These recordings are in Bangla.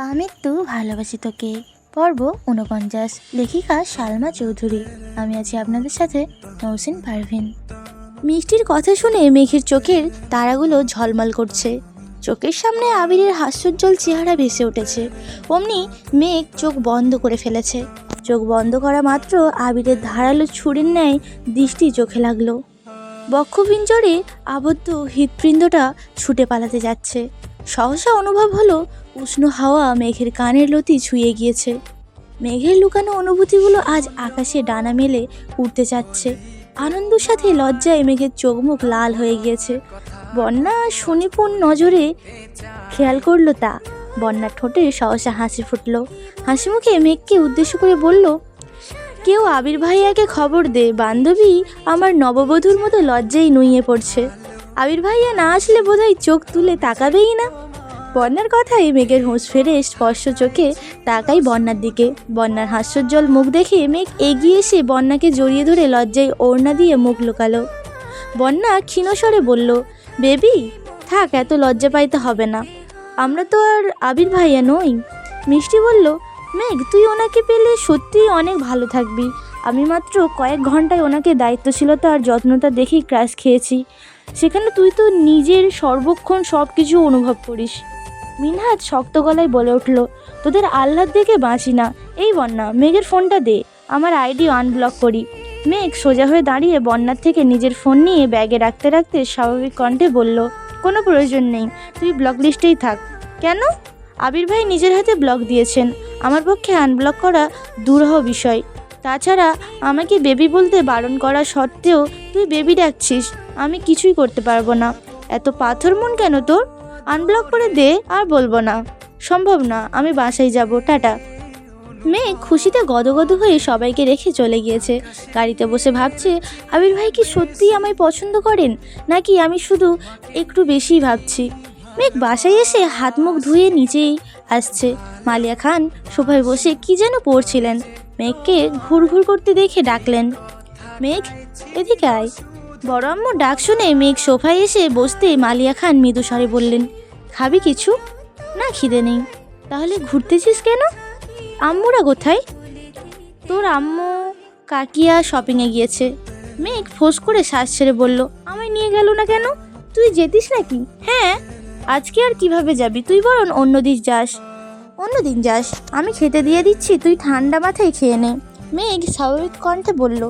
আমৃত্যু ভালোবাসি তোকে পর্ব ৪৯। লেখিকা সালমা চৌধুরী। আমি আছি আপনাদের সাথে নৌসিন পারভিন। মিষ্টির কথা শুনে মেঘের চোখের তারাগুলো ঝলমল করছে। চোখের সামনে আবিরের হাস্যোজ্জ্বল চেহারা ভেসে উঠেছে। অমনি মেঘ চোখ বন্ধ করে ফেলেছে। চোখ বন্ধ করা মাত্র আবিরের ধারালো ছুরির ন্যায় দৃষ্টি চোখে লাগলো। বক্ষপিঞ্জরে আবদ্ধ হৃৎপিণ্ডটা ছুটে পালাতে যাচ্ছে। সহসা অনুভব হলো উষ্ণ হাওয়া মেঘের কানের লতি ছুঁয়ে গিয়েছে। মেঘের লুকানো অনুভূতিগুলো আজ আকাশে ডানা মেলে উঠতে চাচ্ছে। আনন্দের সাথে লজ্জায় মেঘের চোখ মুখ লাল হয়ে গিয়েছে। বন্যা সুনিপুণ নজরে খেয়াল করলো তা। বন্যার ঠোঁটে সহসা হাসি ফুটলো। হাসি মুখে মেঘকে উদ্দেশ্য করে বলল, কেউ আবির ভাইয়াকে খবর দে, বান্ধবী আমার নববধূর মতো লজ্জায় নুইয়ে পড়ছে। আবির ভাইয়া না আসলে বোধহয় চোখ তুলে তাকাবেই না। বন্যার কথায় মেঘের হুঁশ ফেরে স্পর্শ চোখে তাকাই বন্যার দিকে। বন্যার হাস্যোজ্জ্বল মুখ দেখে মেঘ এগিয়ে এসে বন্যাকে জড়িয়ে ধরে লজ্জায় ওড়না দিয়ে মুখ লুকালো। বন্যা ক্ষীণস্বরে বলল, বেবি থাক, এত লজ্জা পাইতে হবে না, আমরা তো আর আবির ভাইয়া নই। মিষ্টি বলল, মেঘ তুই ওনাকে পেলে সত্যিই অনেক ভালো থাকবি। আমি মাত্র কয়েক ঘন্টায় ওনাকে দায়িত্বশীলতা আর যত্নতা দেখেই ক্রাশ খেয়েছি, সেখানে তুই তো নিজের সর্বক্ষণ সব কিছু অনুভব করিস। মিনহাজ শক্ত গলায় বলে উঠল, তোদের আহ্লাদ দেখে বাঁচি না। এই বন্যা, মেঘের ফোনটা দে, আমার আইডি আনব্লক করি। মেঘ সোজা হয়ে দাঁড়িয়ে বন্যার থেকে নিজের ফোন নিয়ে ব্যাগে রাখতে রাখতে স্বাভাবিক কণ্ঠে বলল, কোনো প্রয়োজন নেই, তুই ব্লক লিস্টেই থাক। কেন? আবির ভাই নিজের হাতে ব্লক দিয়েছেন, আমার পক্ষে আনব্লক করা দুরূহ বিষয়। তাছাড়া আমাকে বেবি বলতে বারণ করা সত্ত্বেও তুই বেবি ডাকছিস, আমি কিছুই করতে পারবো না। এত পাথর মন কেন তোর? আনব্লক করে দে, আর বলবো না। সম্ভব না, আমি বাসায় যাব, টাটা। মেঘ খুশিতে গদগদ হয়ে সবাইকে রেখে চলে গিয়েছে। গাড়িতে বসে ভাবছে, আবির ভাই কি সত্যিই আমায় পছন্দ করেন, নাকি আমি শুধু একটু বেশিই ভাবছি। মেঘ বাসায় এসে হাত মুখ ধুয়ে নিচেই আসছে। মালিয়া খান সোফায় বসে কি যেন পড়ছিলেন। মেঘকে ঘুরঘুর করতে দেখে ডাকলেন, মেঘ এদিকে আয়। বড় আম্মুর ডাক শুনে মেঘ সোফায় এসে বসতে মালিয়া খান মৃদু স্বরে বললেন, খাবি কিছু? না, খিদে নেই। তাহলে ঘুরতেছিস কেন? আম্মুরা কোথায়? তোর আম্মু কাকিয়া শপিংয়ে গিয়েছে। মেঘ ফোঁস করে শ্বাস ছেড়ে বলল, আমায় নিয়ে গেল না কেন? তুই যেতিস নাকি? হ্যাঁ, আজকে আর কিভাবে যাবি, তুই বরং অন্যদিন যাস। অন্যদিন যাস? আমি খেতে দিয়ে দিচ্ছি, তুই ঠান্ডা মাথায় খেয়ে নে। মেঘ স্বাভাবিক কণ্ঠে বলল,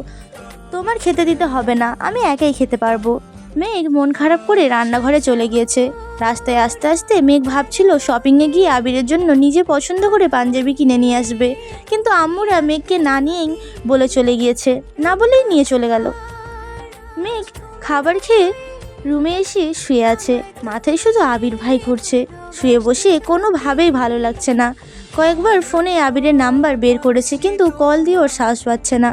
তোমার খেতে দিতে হবে না, আমি একাই খেতে পারবো। মেঘ মন খারাপ করে রান্নাঘরে চলে গিয়েছে। রাস্তায় আস্তে আস্তে মেঘ ভাবছিল শপিংয়ে গিয়ে আবিরের জন্য নিজে পছন্দ করে পাঞ্জাবি কিনে নিয়ে আসবে, কিন্তু আম্মুরা মেঘকে না নিয়েই বলে চলে গিয়েছে, না বলেই নিয়ে চলে গেল। মেঘ খাবার খেয়ে রুমে এসে শুয়ে আছে। মাথায় শুধু আবির ভাই ঘুরছে। শুয়ে বসে কোনোভাবেই ভালো লাগছে না। কয়েকবার ফোনে আবিরের নাম্বার বের করেছে, কিন্তু কল দিয়ে ওর সাহস পাচ্ছে না।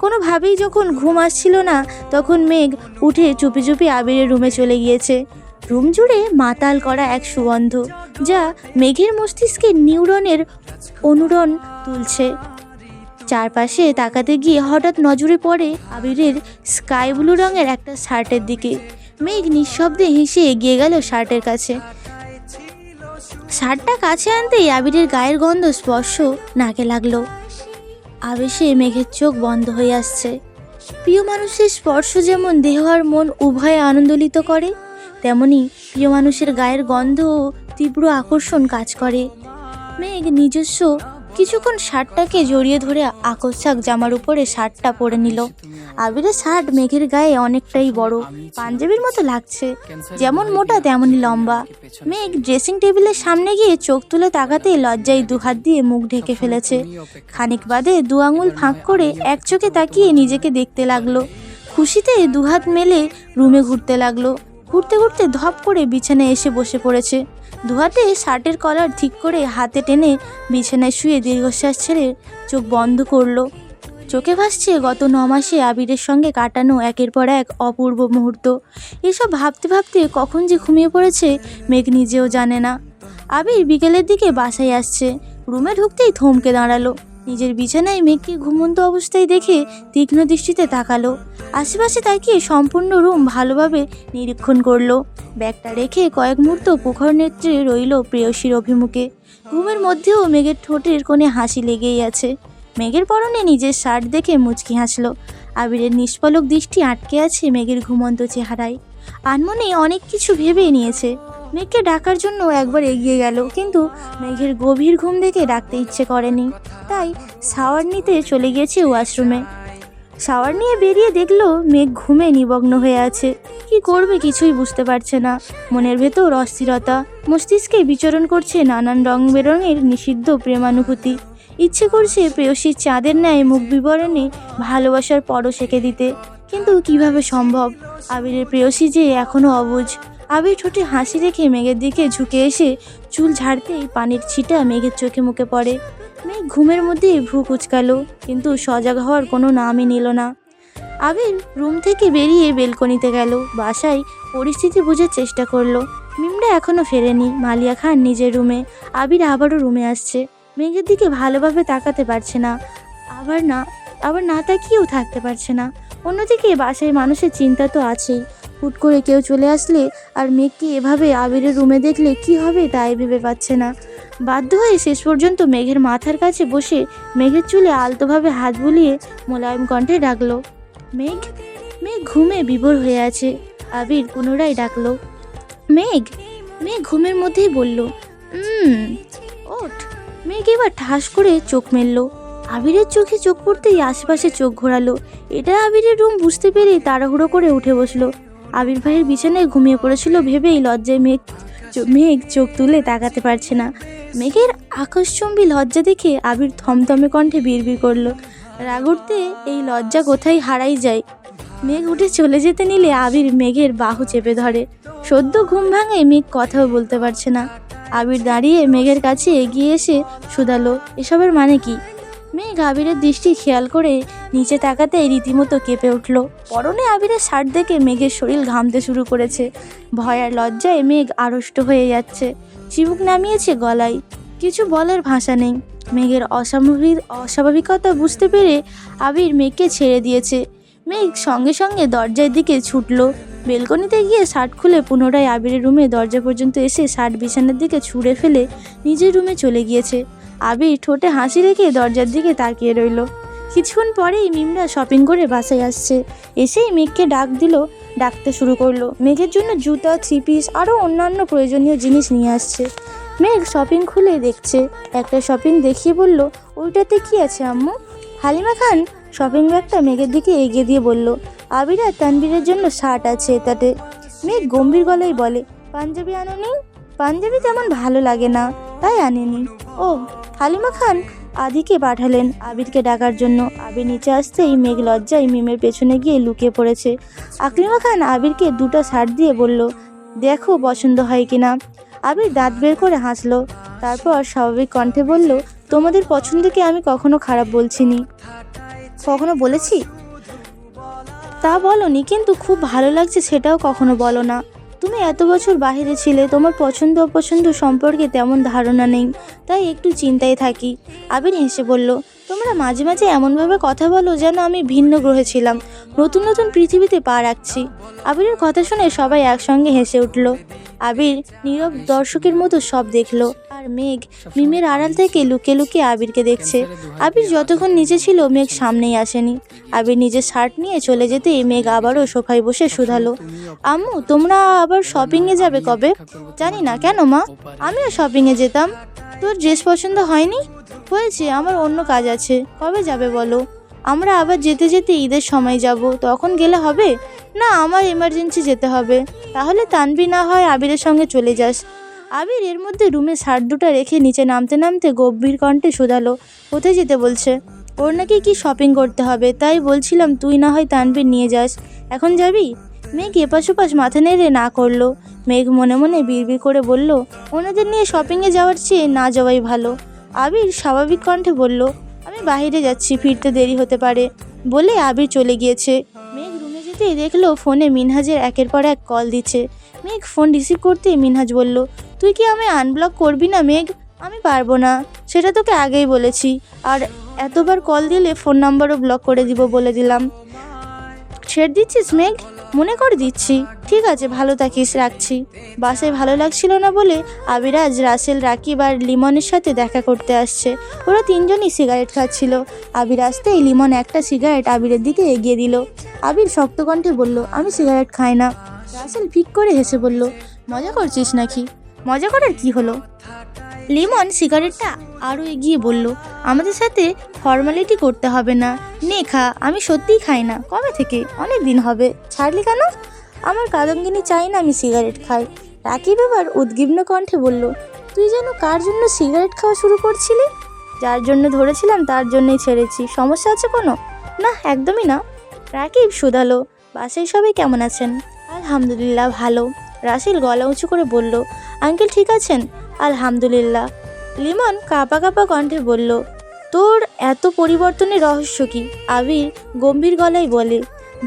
কোনোভাবেই যখন ঘুম আসছিল না, তখন মেঘ উঠে চুপি চুপি আবিরের রুমে চলে গিয়েছে। রুম জুড়ে মাতাল করা এক সুগন্ধ, যা মেঘের মস্তিষ্কে নিউরনের অনুরণ তুলছে। চারপাশে তাকাতে গিয়ে হঠাৎ নজরে পড়ে আবিরের স্কাই ব্লু রঙের একটা শার্টের দিকে। মেঘ নিঃশব্দে হেসে এগিয়ে গেল শার্টের কাছে। শার্টটা কাছে আনতেই আবিরের গায়ের গন্ধ স্পর্শ নাকে লাগলো। আবেশে মেঘের চোখ বন্ধ হয়ে আসছে। প্রিয় মানুষের স্পর্শ যেমন দেহ আর মন উভয়ে আনন্দলিত করে, তেমনি প্রিয় মানুষের গায়ের গন্ধও তীব্র আকর্ষণ কাজ করে। মেঘ নিজস্ব কিছুক্ষণ শার্টটাকে জড়িয়ে ধরে আকর্ষক জামার উপরে শার্টটা পরে নিল। আবিরের শার্ট মেঘের গায়ে অনেকটাই বড়, পাঞ্জাবির মতো লাগছে, যেমন মোটা তেমনই লম্বা। মেঘ ড্রেসিং টেবিলের সামনে গিয়ে চোখ তুলে তাকাতে লজ্জায় দুহাত দিয়ে মুখ ঢেকে ফেলেছে। খানিক বাদে দু আঙুল ফাঁক করে এক চোখে তাকিয়ে নিজেকে দেখতে লাগলো। খুশিতে দুহাত মেলে রুমে ঘুরতে লাগলো। ঘুরতে ঘুরতে ধপ করে বিছানায় এসে বসে পড়েছে। দুহাতে শার্টের কলার ঠিক করে হাতে টেনে বিছানায় শুয়ে দীর্ঘশ্বাস ছেড়ে চোখ বন্ধ করলো। চোখে ভাসছে গত 9 মাসে আবিরের সঙ্গে কাটানো একের পর এক অপূর্ব মুহূর্ত। এসব ভাবতে ভাবতে কখন যে ঘুমিয়ে পড়েছে মেঘ নিজেও জানে না। আবির বিকেলের দিকে বাসায় আসছে। রুমে ঢুকতেই থমকে দাঁড়ালো। নিজের বিছানায় মেঘকে ঘুমন্ত অবস্থায় দেখে তীক্ষ্ণ দৃষ্টিতে তাকালো। আশেপাশে তাকিয়ে সম্পূর্ণ রুম ভালোভাবে নিরীক্ষণ করলো। ব্যাগটা রেখে কয়েক মুহূর্ত প্রখর নেত্রে রইল প্রেয়সীর অভিমুখে। ঘুমের মধ্যেও মেঘের ঠোঁটের কোণে হাসি লেগেই আছে। মেঘের পরনে নিজের শার্ট দেখে মুচকি হাসলো। আবিরের নিষ্পলক দৃষ্টি আটকে আছে মেঘের ঘুমন্ত চেহারায়। আনমনে অনেক কিছু ভেবে নিয়েছে। মেঘকে ডাকার জন্য একবার এগিয়ে গেল, কিন্তু মেঘের গভীর ঘুম দেখে ডাকতে ইচ্ছে করেনি। তাই শাওয়ার নিতে চলে গিয়েছে ওয়াশরুমে। শাওয়ার নিয়ে বেরিয়ে দেখলো মেঘ ঘুমে নিমগ্ন হয়ে আছে। কি করবে কিছুই বুঝতে পারছে না। মনের ভেতর অস্থিরতা, মস্তিষ্কে বিচরণ করছে নানান রং বেরঙের নিষিদ্ধ প্রেমানুভূতি। ইচ্ছে করছে প্রেয়সীর চাঁদের ন্যায় মুখ বিবরণে ভালোবাসার পরশ এঁকে দিতে, কিন্তু কিভাবে সম্ভব? আবিরের প্রেয়সী যে এখনো অবুঝ। আবির ঠোঁটে হাসি রেখে মেঘের দিকে ঝুঁকে এসে চুল ঝাড়তেই পানির ছিটা মেঘের চোখে মুখে পড়ে। মেঘ ঘুমের মধ্যে ভ্রু কুঁচকালো, কিন্তু সজাগ হওয়ার কোনো নামই নিল না। আবির রুম থেকে বেরিয়ে বেলকনিতে গেল। বাসায় পরিস্থিতি বোঝার চেষ্টা করলো। মিমরা এখনো ফেরেনি। মালিয়া খান নিজের রুমে। আবির আবারও রুমে আসছে। মেঘের দিকে ভালোভাবে তাকাতে পারছে না, আবার না তাকিয়েও থাকতে পারছে না। অন্যদিকে বাসায় মানুষের চিন্তা তো আছেই। হুট করে কেউ চলে আসলে আর মেঘকে এভাবে আবিরের রুমে দেখলে কি হবে তাই ভেবে পাচ্ছে না। বাধ্য হয়ে শেষ পর্যন্ত মেঘের মাথার কাছে বসে মেঘের চুলে আলতোভাবে হাত বুলিয়ে মোলায়েম কণ্ঠে ডাকলো, মেঘ। মেঘ ঘুমে বিভোর হয়ে আছে। আবির পুনরায় ডাকলো, মেঘ। মেঘ ঘুমের মধ্যেই বলল, ওঠ। মেঘ এবার ঠাস করে চোখ মেলল। আবিরের চোখে চোখ পড়তেই আশেপাশে চোখ ঘোরালো। এটা আবিরের রুম বুঝতে পেরে তাড়াহুড়ো করে উঠে বসলো। আবির ভাইয়ের বিছানায় ঘুমিয়ে পড়েছিল ভেবেই লজ্জায় মেঘ চোখ তুলে তাকাতে পারছে না। মেঘের আকাশচুম্বী লজ্জা দেখে আবির থমথমে কণ্ঠে বিড়বিড় করলো, রাগ উঠতে এই লজ্জা কোথায় হারাই যায়। মেঘ উঠে চলে যেতে নিলে আবির মেঘের বাহু চেপে ধরে। সদ্য ঘুম ভাঙে মেঘ কথাও বলতে পারছে না। আবির দাঁড়িয়ে মেঘের কাছে এগিয়ে এসে শুধালো, এসবের মানে কি? মেঘ আবিরের দৃষ্টি খেয়াল করে নিচে তাকাতে রীতিমতো কেঁপে উঠল। পরনে আবিরের শার্ট দেখে মেঘের শরীর ঘামতে শুরু করেছে। ভয় আর লজ্জায় মেঘ আড়ষ্ট হয়ে যাচ্ছে। চিবুক নামিয়েছে গলায়। কিছু বলার ভাষা নেই। মেঘের অস্বাভাবিকতা বুঝতে পেরে আবির মেঘকে ছেড়ে দিয়েছে। মেঘ সঙ্গে সঙ্গে দরজার দিকে ছুটল। বেলকনিতে গিয়ে শার্ট খুলে পুনরায় আবিরের রুমে দরজা পর্যন্ত এসে শার্ট বিছানার দিকে ছুঁড়ে ফেলে নিজের রুমে চলে গিয়েছে। আবির ঠোঁটে হাসি রেখে দরজার দিকে তাকিয়ে রইল। কিছুক্ষণ পরেই মিমরা শপিং করে বাসায় আসছে। এসেই মেঘকে ডাকতে শুরু করলো। মেঘের জন্য জুতা, থ্রি পিস আরও অন্যান্য প্রয়োজনীয় জিনিস নিয়ে আসছে। মেঘ শপিং খুলে দেখছে। একটা শপিং দেখিয়ে বলল, ওইটাতে কি আছে আম্মু? হালিমা খান শপিং ব্যাগটা মেঘের দিকে এগিয়ে দিয়ে বলল, আবির আর তানবীরের জন্য শার্ট আছে এটাতে। মেঘ গম্ভীর গলায় বলে, পাঞ্জাবি আনোনি? পাঞ্জাবি তেমন ভালো লাগে না, তাই আনেনি। ও। হালিমা খান আদিকে পাঠালেন আবিরকে ডাকার জন্য। আবির নিচে আসতেই মেঘ লজ্জায় মিমের পেছনে গিয়ে লুকিয়ে পড়েছে। আকলিমা খান আবিরকে দুটো শার্ট দিয়ে বলল, দেখো পছন্দ হয় কিনা। আবির দাঁত বের করে হাসলো। তারপর স্বাভাবিক কণ্ঠে বলল, তোমাদের পছন্দকে আমি কখনো খারাপ বলছিনি। কখনো বলেছি? তা বলনি, কিন্তু খুব ভালো লাগছে সেটাও কখনো বলো না। তুমি এত বছর বাইরে ছিলে, তোমার পছন্দ অপছন্দ সম্পর্কে তেমন ধারণা নেই, তাই একটু চিন্তায় থাকি। আবির হেসে বলল, তোমরা মাঝে মাঝে এমনভাবে কথা বলো যেন আমি ভিন্ন গ্রহে ছিলাম, নতুন নতুন পৃথিবীতে পা রাখছি। আবিরের কথা শুনে সবাই একসঙ্গে হেসে উঠল। আবির নীরব দর্শকের মতো সব দেখলো, আর মেঘ মিমের আড়াল থেকে লুকিয়ে লুকিয়ে আবিরকে দেখছে। আবির যতক্ষণ নিচে ছিল মেঘ সামনেই আসেনি। আবির নিজের শার্ট নিয়ে চলে যেতেই মেঘ আবারও সোফায় বসে শুধালো, আম্মু তোমরা আবার শপিংয়ে যাবে কবে? জানি না। কেন মা? আমিও শপিংয়ে যেতাম। তোর ড্রেস পছন্দ হয়নি? হয়েছে, আমার অন্য কাজ আছে। কবে যাবে বলো? আমরা আবার যেতে যেতে ঈদের সময় যাব, তখন গেলে হবে? না, আমার এমার্জেন্সি যেতে হবে। তাহলে তানবি না হয় আবিরের সঙ্গে চলে যাস। আবির এর মধ্যে রুমে শার্ট দুটো রেখে নিচে নামতে নামতে গম্ভীর কণ্ঠে শুধালো, কোথায় যেতে বলছে? ওর নাকি কি শপিং করতে হবে, তাই বলছিলাম তুই না হয় তানবীর নিয়ে যাস। এখন যাবি? মেঘ এপাশ ওপাশ মাথা নেড়ে না করলো। মেঘ মনে মনে বিড়বিড় করে বলল, ওনাদের নিয়ে শপিংয়ে যাওয়ার চেয়ে না যাওয়াই ভালো। আবির স্বাভাবিক কণ্ঠে বলল, আমি বাইরে যাচ্ছি, ফিরতে দেরি হতে পারে। বলে আবির চলে গিয়েছে। মেঘ রুমে যেতেই দেখলো ফোনে মিনহাজের একের পর এক কল দিচ্ছে। মেঘ ফোন রিসিভ করতেই মিনহাজ বলল, তুই কি আমায় আনব্লক করবি না মেঘ? আমি পারবো না, সেটা তোকে আগেই বলেছি। আর এতবার কল দিলে ফোন নাম্বারও ব্লক করে দিব বলে দিলাম। ছেড়ে দিচ্ছিস মেঘ? মনে করে দিচ্ছি। ঠিক আছে, ভালো থাকিস, রাখছি। বাসায় ভালো লাগছিল না বলে আবিরাজ, রাসেল, রাকিব আর লিমনের সাথে দেখা করতে আসছে। ওরা তিনজনই সিগারেট খাচ্ছিল। আবির আসতেই লিমন একটা সিগারেট আবিরের দিকে এগিয়ে দিল। আবির শক্ত কণ্ঠে বলল, আমি সিগারেট খাই না। রাসেল ফিক করে হেসে বলল, মজা করছিস নাকি? মজা করার কি হলো? লিমন সিগারেটটা আরও এগিয়ে বলল, আমাদের সাথে ফর্মালিটি করতে হবে না, নে খা। আমি সত্যিই খাই না। কবে থেকে? অনেক দিন হবে। ছাড়লি কেন? আমার কাদম্বিনী চাই না আমি সিগারেট খাই। রাকিব এবার উদ্বিগ্ন কণ্ঠে বলল, তুই যেন কার জন্য সিগারেট খাওয়া শুরু করছিলি? যার জন্য ধরেছিলাম তার জন্যই ছেড়েছি। সমস্যা আছে কোনো? না, একদমই না। রাকিব শুধালো, বাসায় সবাই কেমন আছেন? আলহামদুলিল্লাহ ভালো। রাসেল গলা উঁচু করে বলল, আঙ্কেল ঠিক আছেন? আলহামদুলিল্লাহ। লিমন কাঁপা কাঁপা কণ্ঠে বলল, তোর এত পরিবর্তনের রহস্য কি? আবির গম্ভীর গলায় বলে,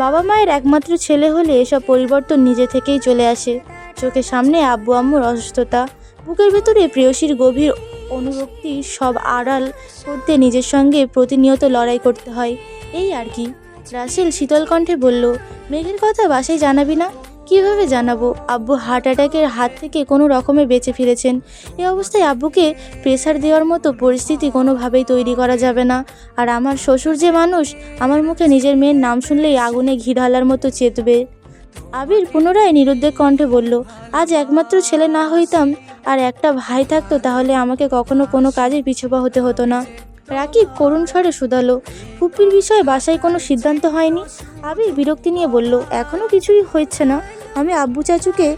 বাবা মায়ের একমাত্র ছেলে হলে এসব পরিবর্তন নিজে থেকেই চলে আসে। চোখের সামনে আব্বু আম্মুর অসুস্থতা, বুকের ভেতরে প্রেয়সীর গভীর অনুরক্তি, সব আড়াল করতে নিজের সঙ্গে প্রতিনিয়ত লড়াই করতে হয়, এই আর কি। রাসেল শীতল কণ্ঠে বলল, মেঘের কথা বাসায় জানাবি না? কিভাবে জানাবো? আব্বু হার্ট অ্যাটাকের হাত থেকে কোনো রকমে বেঁচে ফিরেছেন। এই অবস্থায় আব্বুকে প্রেসার দেওয়ার মতো পরিস্থিতি কোনোভাবেই তৈরি করা যাবে না। আর আমার শ্বশুর যে মানুষ, আমার মুখে নিজের মেয়ের নাম শুনলেই আগুনে ঘি ঢালার মতো চেতবে। আবির পুনরায় নিরুদ্বেগ কণ্ঠে বলল, আজ একমাত্র ছেলে না হইতাম আর একটা ভাই থাকতো, তাহলে আমাকে কখনো কোনো কাজে পিছুপা হতে হতো না। রাকিব করুণ স্বরে শুধালো, ফুপ্পির বিষয়ে বাসায় কোনো সিদ্ধান্ত হয়নি? আবির বিরক্তি নিয়ে বলল, এখনও কিছুই হচ্ছে না। আমি আব্বু চাচুকে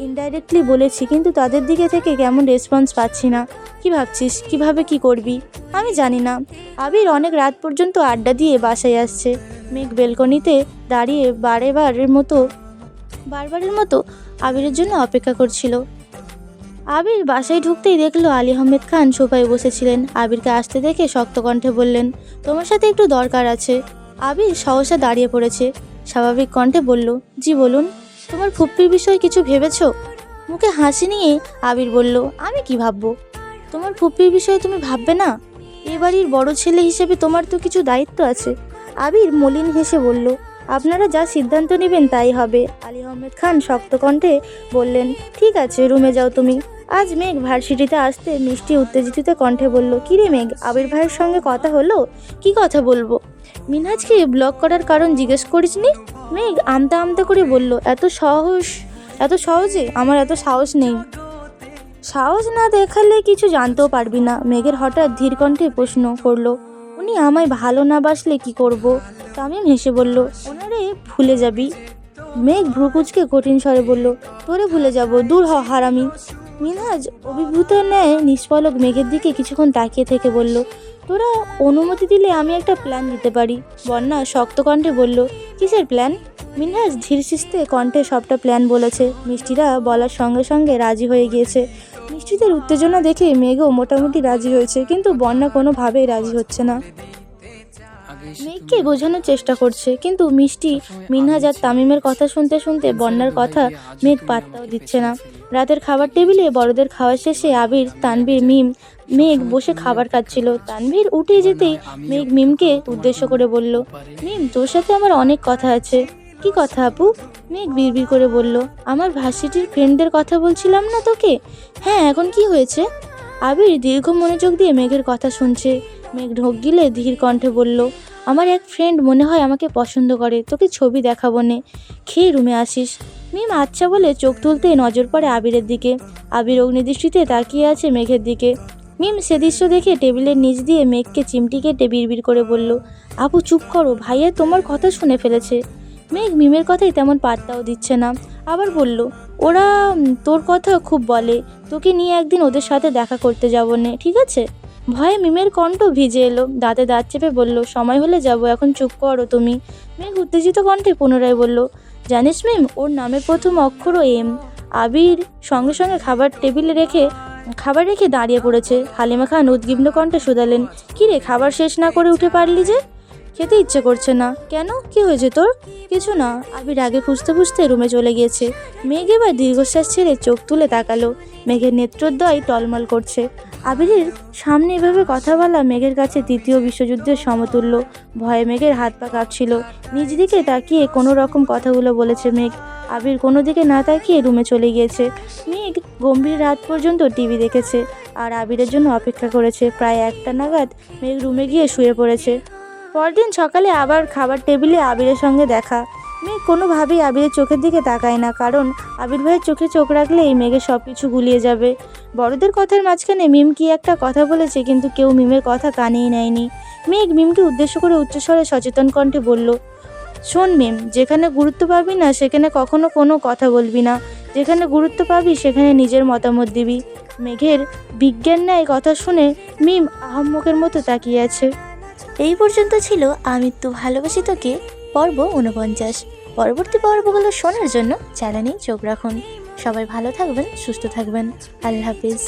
ইনডাইরেক্টলি বলেছি, কিন্তু তাদের দিকে থেকে কেমন রেসপন্স পাচ্ছি না। কি ভাবছিস? কিভাবে কি করবি? আমি জানি না। আবির অনেক রাত পর্যন্ত আড্ডা দিয়ে বাসায় আসছে। মেঘ বেলকনিতে দাঁড়িয়ে বারবারের মতো আবিরের জন্য অপেক্ষা করছিল। আবির বাসায় ঢুকতেই দেখলো আলী আহমেদ খান সোফায় বসেছিলেন। আবিরকে আসতে দেখে শক্ত কণ্ঠে বললেন, তোমার সাথে একটু দরকার আছে। আবির সহসা দাঁড়িয়ে পড়েছে। স্বাভাবিক কণ্ঠে বলল, জি বলুন। তোমার ফুপ্পির বিষয়ে কিছু ভেবেছো? মুখে হাসি নিয়ে আবির বলল, আমি কি ভাববো? তোমার ফুপ্পির বিষয়ে তুমি ভাববে না? এ বাড়ির বড় ছেলে হিসেবে তোমার তো কিছু দায়িত্ব আছে। আবির মলিন হেসে বলল, আপনারা যা সিদ্ধান্ত নেবেন তাই হবে। আলী আহমেদ খান শক্ত কণ্ঠে বললেন, ঠিক আছে, রুমে যাও তুমি। আজ মেঘ ভার্সিটিতে আসতে মিষ্টি উত্তেজিত কণ্ঠে বলল, কিরে মেঘ, আবির ভাইয়ের সঙ্গে কথা হলো? কি কথা বলবো? মিনহাজকে ব্লক করার কারণ জিজ্ঞেস করিসনি? মেঘ আমতা আমতা করে বলল, এত সহজে? আমার এত সাহস নেই। সাহস না দেখালে কিছু জানতেও পারবি না। মেঘের হঠাৎ ধীর কণ্ঠে প্রশ্ন করলো, উনি আমায় ভালো না বাসলে কি করব? তামিম হেসে বলল, ওনারে ভুলে যাবি। মেঘ ভ্রুকুচকে কঠিন স্বরে বলল, তোরে ভুলে যাব? দূর হ হারামি। মিনহাজ অভিভূতের ন্যায় নিষ্পলক মেঘের দিকে কিছুক্ষণ তাকিয়ে থেকে বলল, তোরা অনুমতি দিলে আমি একটা প্ল্যান দিতে পারি। বন্যা শক্ত কণ্ঠে বলল, কিসের প্ল্যান? মিনহাজ ধীর সিস্তে কণ্ঠে সবটা প্ল্যান বলেছে। মিষ্টিরা বলার সঙ্গে সঙ্গে রাজি হয়ে গিয়েছে। মিষ্টিদের উত্তেজনা দেখে মেঘও মোটামুটি রাজি হয়েছে, কিন্তু বন্যা কোনোভাবেই রাজি হচ্ছে না। মেঘকে বোঝানোর চেষ্টা করছে, কিন্তু মিষ্টি, মিনহাজ আর তামিমের কথা শুনতে শুনতে বন্যার কথা মেঘ পাত্তাও দিচ্ছে না। রাতের খাবার টেবিলে বড়দের খাওয়া শেষে আবির, তানভীর, মিম, মেঘ বসে খাবার খাচ্ছিল। তানভীর উঠে যেতেই মেঘ মিমকে উদ্দেশ্য করে বলল, মিম, তোর সাথে আমার অনেক কথা আছে। কি কথা আপু? মেঘ বিড়বিড় করে বলল, আমার ভার্সিটির ফ্রেন্ডদের কথা বলছিলাম না তোকে? হ্যাঁ, এখন কি হয়েছে? আবির দীর্ঘ মনোযোগ দিয়ে মেঘের কথা শুনছে। মেঘ ঢোক গিলে ধীর কণ্ঠে বলল, আমার এক ফ্রেন্ড মনে হয় আমাকে পছন্দ করে, তোকে ছবি দেখাবো নে, খেয়ে রুমে আসিস। মিম আচ্ছা বলে চোখ তুলতেই নজর পড়ে আবিরের দিকে। আবির অগ্নিদৃষ্টিতে তাকিয়ে আছে মেঘের দিকে। মিম সে দৃশ্য দেখে টেবিলের নিচ দিয়ে মেঘকে চিমটি কেটে বিড়বিড় করে বলল, আপু চুপ করো, ভাইয়া তোমার কথা শুনে ফেলেছে। মেঘ মিমের কথাই তেমন পাত্তাও দিচ্ছে না। আবার বলল, ওরা তোর কথা খুব বলে, তোকে নিয়ে একদিন ওদের সাথে দেখা করতে যাবো নে, ঠিক আছে? ভয়ে মিমের কণ্ঠ ভিজে এলো। দাঁতে দাঁত চেপে বলল, সময় হলে যাব, এখন চুপ করো তুমি। মেঘ উত্তেজিত কণ্ঠে পুনরায় বলল, জানিস মিম, ওর নামের প্রথম অক্ষরও এম। আবির সঙ্গে সঙ্গে খাবার রেখে দাঁড়িয়ে পড়েছে। হালিমা খান উদ্বিগ্ন কণ্ঠে শুধালেন, কিরে, খাবার শেষ না করে উঠে পারলি যে? খেতে ইচ্ছে করছে না। কেন, কি হয়েছে তোর? কিছু না। আবির আগে ফুসতে ফুসতে রুমে চলে গিয়েছে। মেঘ এবার দীর্ঘশ্বাস ছেড়ে চোখ তুলে তাকালো। মেঘের নেত্রোদ্বয় টলমল করছে। আবিরের সামনে এভাবে কথা বলা মেঘের কাছে তৃতীয় বিশ্বযুদ্ধের সমতুল্য। ভয়ে মেঘের হাত পা কাঁপছিল। নিজ দিকে তাকিয়ে কোনো রকম কথাগুলো বলেছে মেঘ। আবির কোনো দিকে না তাকিয়ে রুমে চলে গিয়েছে। মেঘ গম্ভীর রাত পর্যন্ত টিভি দেখেছে আর আবিরের জন্য অপেক্ষা করেছে। প্রায় 1টা নাগাদ মেঘ রুমে গিয়ে শুয়ে পড়েছে। পরদিন সকালে আবার খাবার টেবিলে আবিরের সঙ্গে দেখা। মেঘ কোনোভাবেই আবিরের চোখের দিকে তাকায় না, কারণ আবির ভাইয়ের চোখে চোখ রাখলেই মেঘের সব কিছু গুলিয়ে যাবে। বড়দের কথার মাঝখানে মিম কি একটা কথা বলেছে, কিন্তু কেউ মিমের কথা কানেই নেয়নি। মেঘ মিমকে উদ্দেশ্য করে উচ্চস্বরে সচেতন কণ্ঠে বলল, শোন মিম, যেখানে গুরুত্ব পাবি না সেখানে কখনো কোনো কথা বলবি না, যেখানে গুরুত্ব পাবি সেখানে নিজের মতামত দিবি। মেঘের বিজ্ঞান ন্যায় কথা শুনে মিম আহাম্মকের মতো তাকিয়ে আছে। এই পর্যন্ত ছিল আমৃত্যু ভালোবাসি তোকে পর্ব 49। পরবর্তী পর্বগুলো শোনার জন্য চ্যানেলেই চোখ রাখুন। সবাই ভালো থাকবেন, সুস্থ থাকবেন। আল্লাহ হাফিজ।